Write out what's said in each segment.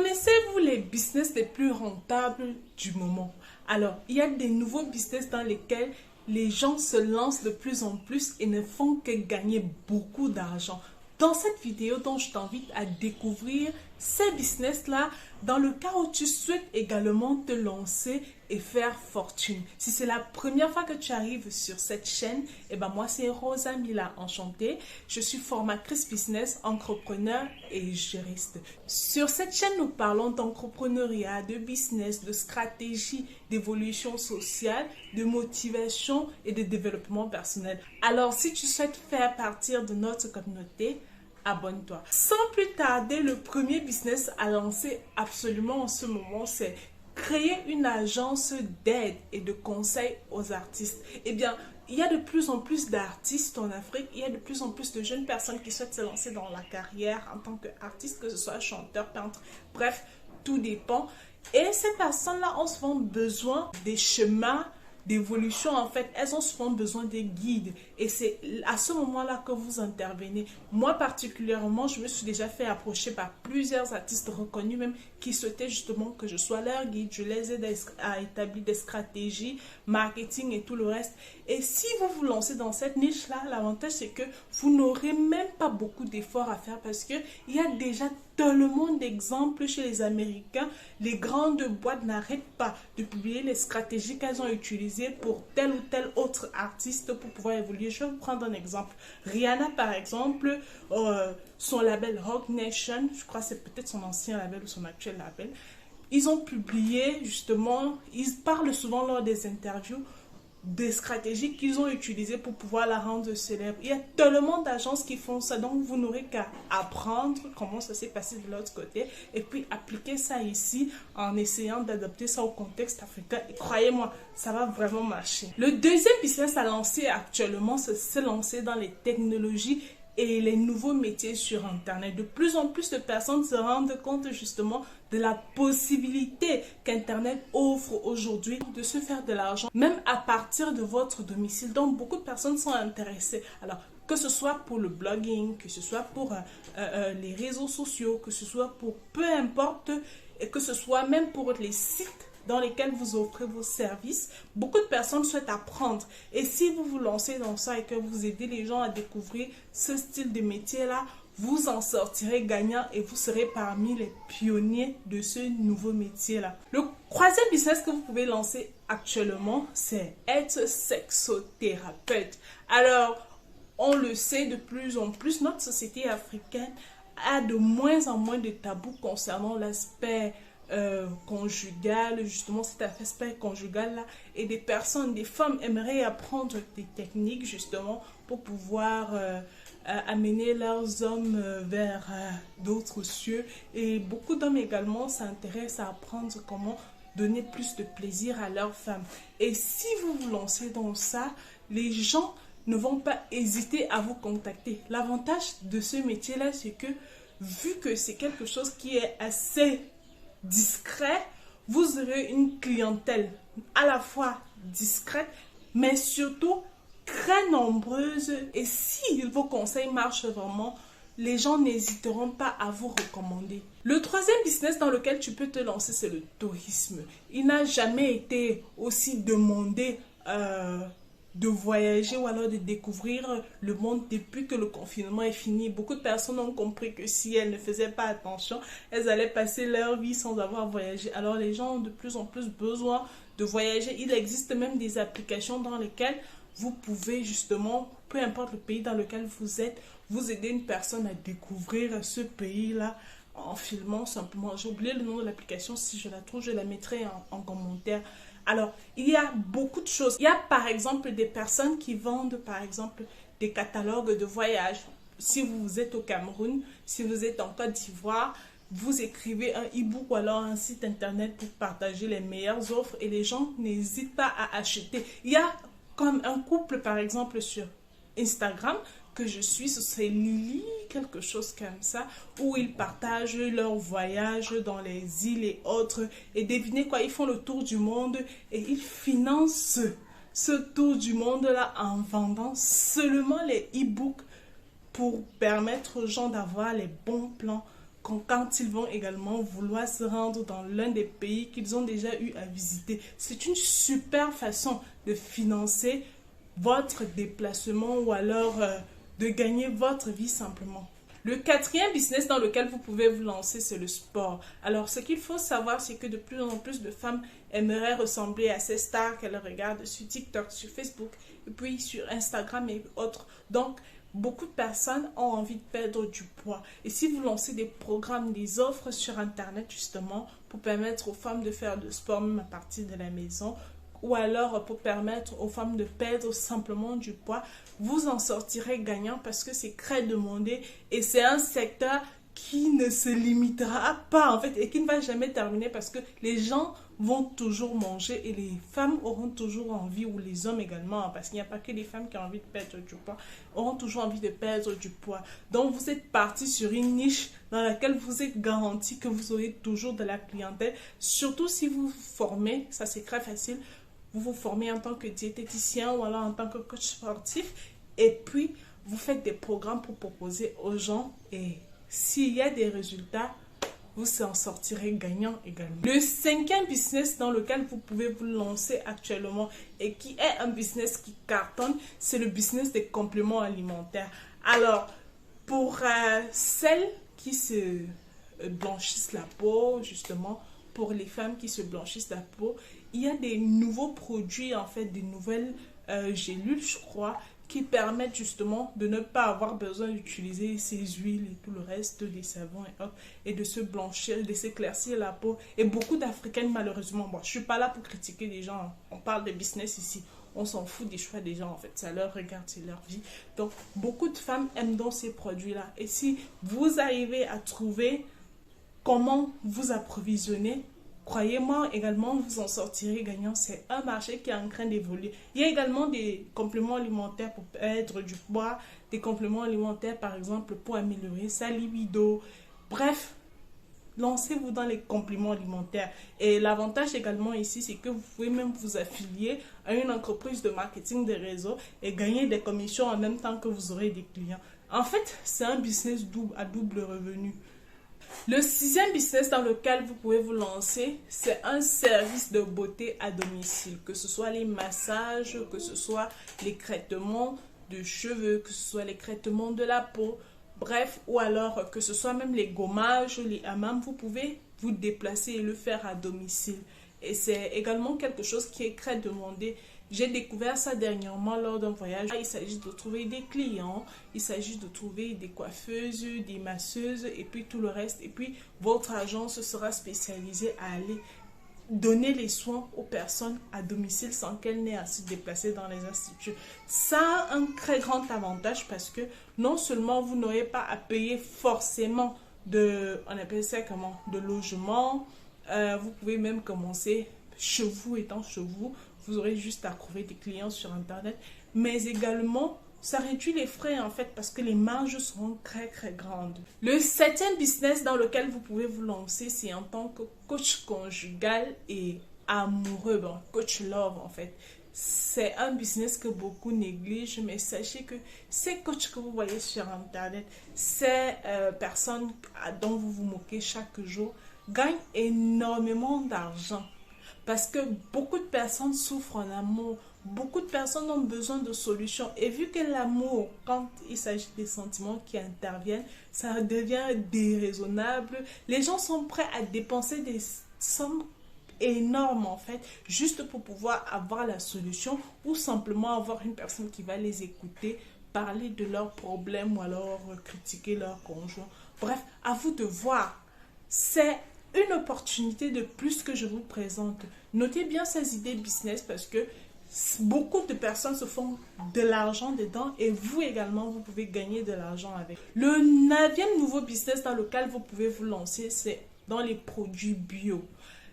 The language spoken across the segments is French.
Connaissez-vous les business les plus rentables du moment? Alors, il y a des nouveaux business dans lesquels les gens se lancent de plus en plus et ne font que gagner beaucoup d'argent. Dans cette vidéo, donc, je t'invite à découvrir ces business-là dans le cas où tu souhaites également te lancer et faire fortune. Si c'est la première fois que tu arrives sur cette chaîne, moi c'est Rosa Mila, enchantée. Je suis formatrice business, entrepreneur et juriste. Sur cette chaîne, nous parlons d'entrepreneuriat, de business, de stratégie, d'évolution sociale, de motivation et de développement personnel. Alors, si tu souhaites faire partie de notre communauté, abonne-toi. Sans plus tarder, le premier business à lancer absolument en ce moment, c'est créer une agence d'aide et de conseil aux artistes. Il y a de plus en plus d'artistes en Afrique, il y a de plus en plus de jeunes personnes qui souhaitent se lancer dans la carrière en tant qu'artiste, que ce soit chanteur, peintre, bref, tout dépend. Et ces personnes-là ont souvent besoin des chemins d'évolution. En fait, elles ont souvent besoin des guides et c'est à ce moment-là que vous intervenez. Moi particulièrement, je me suis déjà fait approcher par plusieurs artistes reconnus même qui souhaitaient justement que je sois leur guide. Je les aide à établir des stratégies, marketing et tout le reste. Et si vous vous lancez dans cette niche-là, l'avantage c'est que vous n'aurez même pas beaucoup d'efforts à faire parce que il y a déjà tellement d'exemples chez les Américains. Les grandes boîtes n'arrêtent pas de publier les stratégies qu'elles ont utilisées pour tel ou tel autre artiste pour pouvoir évoluer. Je vais vous prendre un exemple. Rihanna, par exemple, son label Roc Nation, je crois que c'est peut-être son ancien label ou son actuel label, ils ont publié justement, ils parlent souvent lors des interviews des stratégies qu'ils ont utilisées pour pouvoir la rendre célèbre. Il y a tellement d'agences qui font ça, donc vous n'aurez qu'à apprendre comment ça s'est passé de l'autre côté et puis appliquer ça ici en essayant d'adapter ça au contexte africain. Et croyez-moi, ça va vraiment marcher. Le deuxième business à lancer actuellement, c'est se lancer dans les technologies et les nouveaux métiers sur Internet. De plus en plus de personnes se rendent compte justement de la possibilité qu'Internet offre aujourd'hui de se faire de l'argent, même à partir de votre domicile. Donc, beaucoup de personnes sont intéressées. Alors, que ce soit pour le blogging, que ce soit pour les réseaux sociaux, que ce soit pour peu importe, et que ce soit même pour les sites dans lesquels vous offrez vos services, beaucoup de personnes souhaitent apprendre. Et si vous vous lancez dans ça et que vous aidez les gens à découvrir ce style de métier-là, vous en sortirez gagnant et vous serez parmi les pionniers de ce nouveau métier-là. Le troisième business que vous pouvez lancer actuellement, c'est être sexothérapeute. Alors, on le sait de plus en plus, notre société africaine a de moins en moins de tabous concernant l'aspect conjugal, justement cet aspect conjugal là, et des personnes, des femmes aimeraient apprendre des techniques justement pour pouvoir amener leurs hommes vers d'autres cieux, et beaucoup d'hommes également s'intéressent à apprendre comment donner plus de plaisir à leurs femmes. Et si vous vous lancez dans ça, les gens ne vont pas hésiter à vous contacter. L'avantage de ce métier là, c'est que vu que c'est quelque chose qui est assez discret, vous aurez une clientèle à la fois discrète mais surtout très nombreuse, et si vos conseils marchent vraiment, les gens n'hésiteront pas à vous recommander. Le troisième business dans lequel tu peux te lancer, c'est le tourisme. Il n'a jamais été aussi demandé de voyager ou alors de découvrir le monde depuis que le confinement est fini. Beaucoup de personnes ont compris que si elles ne faisaient pas attention, elles allaient passer leur vie sans avoir voyagé. Alors les gens ont de plus en plus besoin de voyager. Il existe même des applications dans lesquelles vous pouvez justement, peu importe le pays dans lequel vous êtes, vous aider une personne à découvrir ce pays-là en filmant simplement. J'ai oublié le nom de l'application, si je la trouve, je la mettrai en commentaire. Alors, il y a beaucoup de choses. Il y a par exemple des personnes qui vendent par exemple des catalogues de voyage. Si vous êtes au Cameroun, si vous êtes en Côte d'Ivoire, vous écrivez un e-book ou alors un site internet pour partager les meilleures offres et les gens n'hésitent pas à acheter. Il y a comme un couple par exemple sur Instagram que je suis, ce serait Lily, quelque chose comme ça, où ils partagent leur voyage dans les îles et autres. Et devinez quoi, ils font le tour du monde et ils financent ce tour du monde-là en vendant seulement les e-books pour permettre aux gens d'avoir les bons plans quand ils vont également vouloir se rendre dans l'un des pays qu'ils ont déjà eu à visiter. C'est une super façon de financer votre déplacement ou alors de gagner votre vie simplement. Le quatrième business dans lequel vous pouvez vous lancer, c'est le sport. Alors, ce qu'il faut savoir, c'est que de plus en plus de femmes aimeraient ressembler à ces stars qu'elles regardent sur TikTok, sur Facebook, et puis sur Instagram et autres. Donc, beaucoup de personnes ont envie de perdre du poids. Et si vous lancez des programmes, des offres sur Internet, justement, pour permettre aux femmes de faire du sport même à partir de la maison, ou alors pour permettre aux femmes de perdre simplement du poids, vous en sortirez gagnant parce que c'est très demandé et c'est un secteur qui ne se limitera pas en fait et qui ne va jamais terminer parce que les gens vont toujours manger et les femmes auront toujours envie, ou les hommes également, parce qu'il n'y a pas que les femmes qui ont envie de perdre du poids, auront toujours envie de perdre du poids. Donc vous êtes parti sur une niche dans laquelle vous êtes garanti que vous aurez toujours de la clientèle, surtout si vous vous formez, ça c'est très facile. Vous vous formez en tant que diététicien ou alors en tant que coach sportif et puis vous faites des programmes pour proposer aux gens et s'il y a des résultats, vous en sortirez gagnant également. Le cinquième business dans lequel vous pouvez vous lancer actuellement et qui est un business qui cartonne, c'est le business des compléments alimentaires. Alors, pour celles qui se blanchissent la peau, justement, pour les femmes qui se blanchissent la peau, il y a des nouveaux produits, en fait, des nouvelles gélules, je crois, qui permettent justement de ne pas avoir besoin d'utiliser ces huiles et tout le reste, des savons et autres, et de se blanchir, de s'éclaircir la peau. Et beaucoup d'Africaines, malheureusement, bon, je ne suis pas là pour critiquer les gens, on parle de business ici, on s'en fout des choix des gens, en fait, ça leur regarde, c'est leur vie. Donc, beaucoup de femmes aiment donc ces produits-là. Et si vous arrivez à trouver comment vous approvisionner, croyez-moi également, vous en sortirez gagnant. C'est un marché qui est en train d'évoluer. Il y a également des compléments alimentaires pour perdre du poids, des compléments alimentaires par exemple pour améliorer sa libido. Bref, lancez-vous dans les compléments alimentaires. Et l'avantage également ici, c'est que vous pouvez même vous affilier à une entreprise de marketing de réseau et gagner des commissions en même temps que vous aurez des clients. En fait, c'est un business à double revenu. Le sixième business dans lequel vous pouvez vous lancer, c'est un service de beauté à domicile. Que ce soit les massages, que ce soit les traitements de cheveux, que ce soit les traitements de la peau, bref, ou alors que ce soit même les gommages, les hammams, vous pouvez vous déplacer et le faire à domicile. Et c'est également quelque chose qui est très demandé. J'ai découvert ça dernièrement lors d'un voyage. Il s'agit de trouver des clients, il s'agit de trouver des coiffeuses, des masseuses et puis tout le reste. Et puis votre agence sera spécialisée à aller donner les soins aux personnes à domicile sans qu'elles n'aient à se déplacer dans les instituts. Ça a un très grand avantage parce que non seulement vous n'aurez pas à payer forcément on appelle ça comment, de logement, vous pouvez même commencer chez vous, étant chez vous. Vous aurez juste à trouver des clients sur Internet. Mais également, ça réduit les frais en fait parce que les marges seront très très grandes. Le septième business dans lequel vous pouvez vous lancer, c'est en tant que coach conjugal et amoureux. Bon, coach love en fait. C'est un business que beaucoup négligent, mais sachez que ces coachs que vous voyez sur Internet, ces personnes dont vous vous moquez chaque jour, gagnent énormément d'argent. Parce que beaucoup de personnes souffrent en amour, beaucoup de personnes ont besoin de solutions. Et vu que l'amour, quand il s'agit des sentiments qui interviennent, ça devient déraisonnable. Les gens sont prêts à dépenser des sommes énormes en fait, juste pour pouvoir avoir la solution ou simplement avoir une personne qui va les écouter, parler de leurs problèmes ou alors critiquer leur conjoint. Bref, à vous de voir. C'est une opportunité de plus que je vous présente. Notez bien ces idées business parce que beaucoup de personnes se font de l'argent dedans et vous également, vous pouvez gagner de l'argent avec. Le neuvième nouveau business dans lequel vous pouvez vous lancer, c'est dans les produits bio.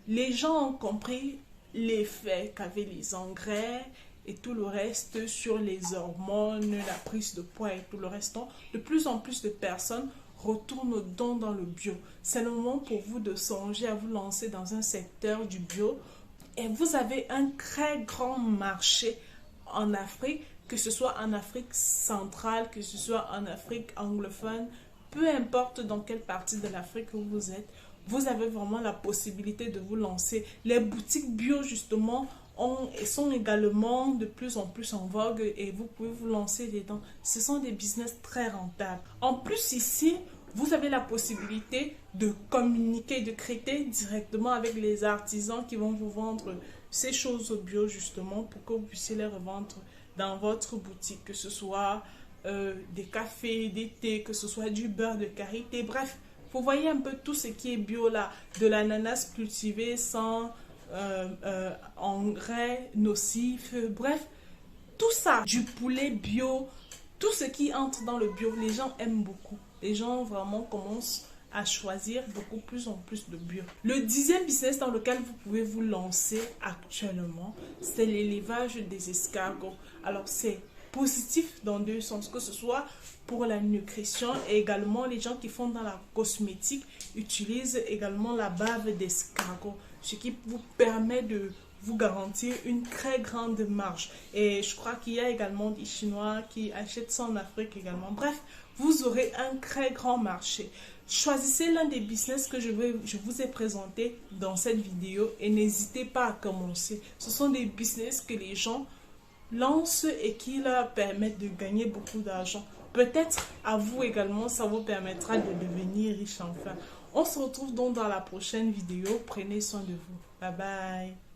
Les gens ont compris l'effet qu'avaient les engrais et tout le reste sur les hormones, la prise de poids et tout le reste. De plus en plus de personnes retournent dans le bio. C'est le moment pour vous de songer à vous lancer dans un secteur du bio. Et vous avez un très grand marché en Afrique, que ce soit en Afrique centrale, que ce soit en Afrique anglophone, peu importe dans quelle partie de l'Afrique vous êtes, vous avez vraiment la possibilité de vous lancer. Les boutiques bio, justement, sont également de plus en plus en vogue et vous pouvez vous lancer dedans. Ce sont des business très rentables. En plus, ici, vous avez la possibilité de communiquer, de traiter directement avec les artisans qui vont vous vendre ces choses bio, justement, pour que vous puissiez les revendre dans votre boutique, que ce soit des cafés, des thés, que ce soit du beurre de karité, bref. Vous voyez un peu tout ce qui est bio là, de l'ananas cultivé sans engrais nocifs, bref, tout ça, du poulet bio, tout ce qui entre dans le bio, les gens aiment beaucoup. Les gens vraiment commencent à choisir beaucoup plus en plus de bio. Le 10e business dans lequel vous pouvez vous lancer actuellement, c'est l'élevage des escargots. Alors c'est positif dans deux sens, que ce soit pour la nutrition et également les gens qui font dans la cosmétique utilisent également la bave d'escargot, ce qui vous permet de vous garantir une très grande marge. Et je crois qu'il y a également des Chinois qui achètent ça en Afrique également. Bref, vous aurez un très grand marché. Choisissez l'un des business que je vous ai présenté dans cette vidéo et n'hésitez pas à commencer. Ce sont des business que les gens lancent et qui leur permettent de gagner beaucoup d'argent. Peut-être à vous également, ça vous permettra de devenir riche enfin. On se retrouve donc dans la prochaine vidéo. Prenez soin de vous. Bye bye.